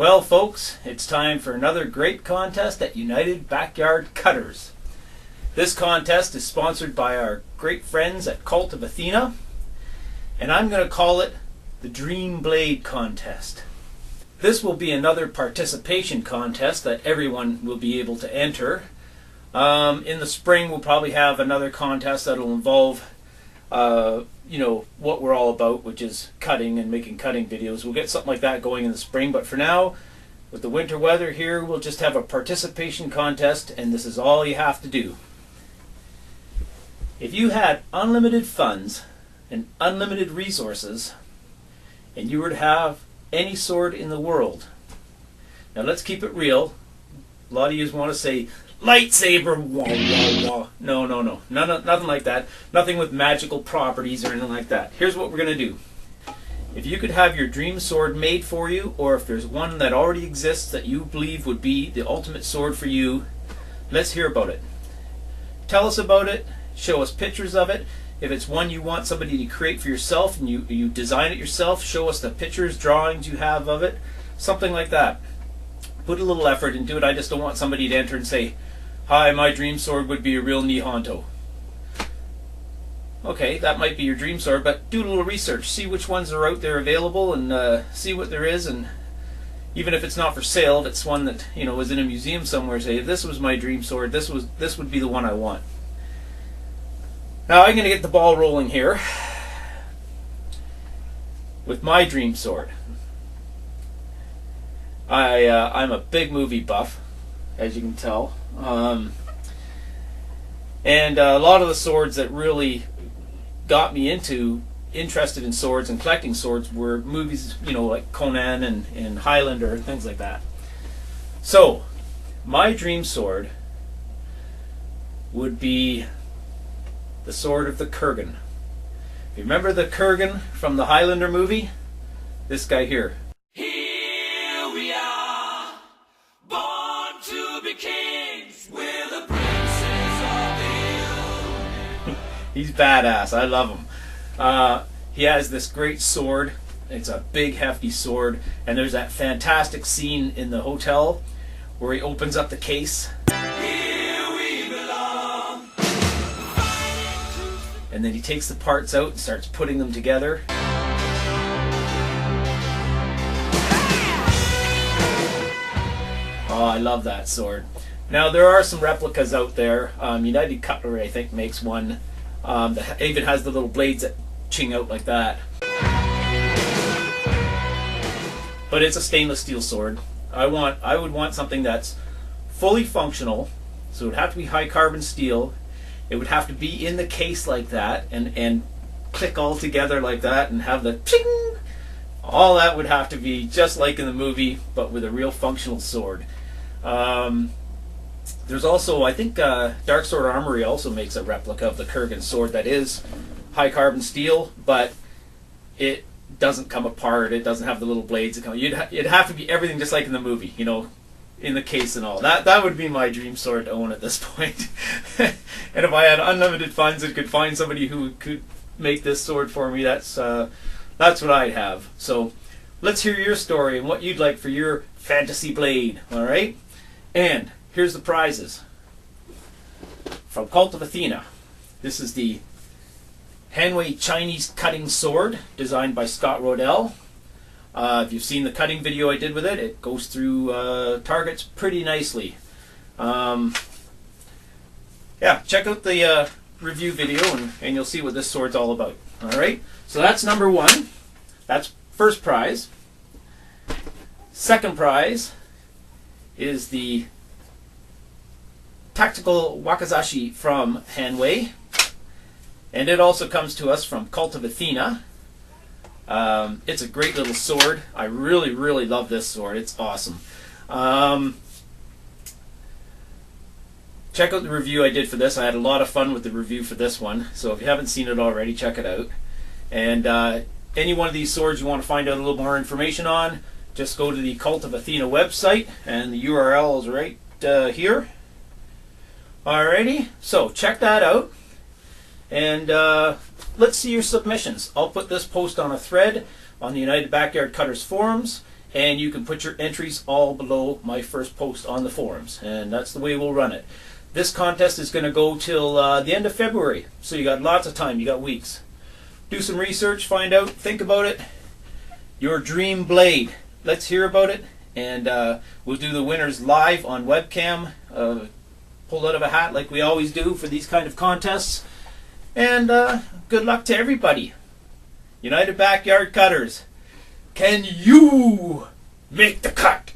Well, folks, it's time for another great contest at United Backyard Cutters. This contest is sponsored by our great friends at Cult of Athena, and I'm going to call it the Dream Blade Contest. This will be another participation contest that everyone will be able to enter. In the spring, we'll probably have another contest that will involve what we're all about, which is cutting and making cutting videos. We'll get something like that going in the spring, but for now, with the winter weather here, we'll just have a participation contest, and this is all you have to do. If you had unlimited funds and unlimited resources, and you were to have any sword in the world, now let's keep it real. A lot of you want to say, lightsaber, wah, wah, wah. No. Nothing like that. Nothing with magical properties or anything like that. Here's what we're going to do. If you could have your dream sword made for you, or if there's one that already exists that you believe would be the ultimate sword for you, let's hear about it. Tell us about it. Show us pictures of it. If it's one you want somebody to create for yourself and you design it yourself, show us the pictures, drawings you have of it. Something like that. Put a little effort into it. I just don't want somebody to enter and say, "Hi, my dream sword would be a real Nihonto." Okay, that might be your dream sword, but do a little research. See which ones are out there available, and see what there is. And even if it's not for sale, if it's one that was in a museum somewhere, say, if this was my dream sword, this would be the one I want. Now I'm going to get the ball rolling here with my dream sword. I'm a big movie buff, as you can tell. And a lot of the swords that really got me interested in swords and collecting swords were movies, like Conan and Highlander and things like that. So, my dream sword would be the sword of the Kurgan. If you remember the Kurgan from the Highlander movie? This guy here. Here we are, born to be kings, we're the princes of the earth. He's badass. I love him. He has this great sword. It's a big, hefty sword. And there's that fantastic scene in the hotel where he opens up the case. Here we belong. And then he takes the parts out and starts putting them together. Oh, I love that sword. Now, there are some replicas out there. United Cutlery, I think, makes one that even has the little blades that ching out like that. But it's a stainless steel sword. I would want something that's fully functional, so it would have to be high carbon steel. It would have to be in the case like that and click all together like that and have the ching. All that would have to be just like in the movie, but with a real functional sword. There's also, I think, Dark Sword Armory also makes a replica of the Kurgan sword that is high carbon steel, but it doesn't come apart. It doesn't have the little blades that come. It'd have to be everything just like in the movie, in the case and all. That would be my dream sword to own at this point. And if I had unlimited funds and could find somebody who could make this sword for me, that's what I'd have. So let's hear your story and what you'd like for your fantasy blade. All right, and here's the prizes from Cult of Athena. This is the Hanwei Chinese cutting sword designed by Scott Rodell. If you've seen the cutting video I did with it, it goes through targets pretty nicely. Yeah, check out the review video and you'll see what this sword's all about. Alright, so that's number one. That's first prize. Second prize is the Tactical Wakizashi from Hanwei. And it also comes to us from Cult of Athena. It's a great little sword. I really, really love this sword. It's awesome. Check out the review I did for this. I had a lot of fun with the review for this one. So if you haven't seen it already, check it out. And any one of these swords you want to find out a little more information on, just go to the Cult of Athena website, and the URL is right here. Alrighty, so check that out. And let's see your submissions. I'll put this post on a thread on the United Backyard Cutters forums, and you can put your entries all below my first post on the forums, and that's the way we'll run it. This contest is going to go till the end of February, so you got lots of time, you got weeks. Do some research, find out, think about it. Your dream blade, let's hear about it, and we'll do the winners live on webcam, pulled out of a hat like we always do for these kind of contests. And good luck to everybody. United Backyard Cutters, can you make the cut?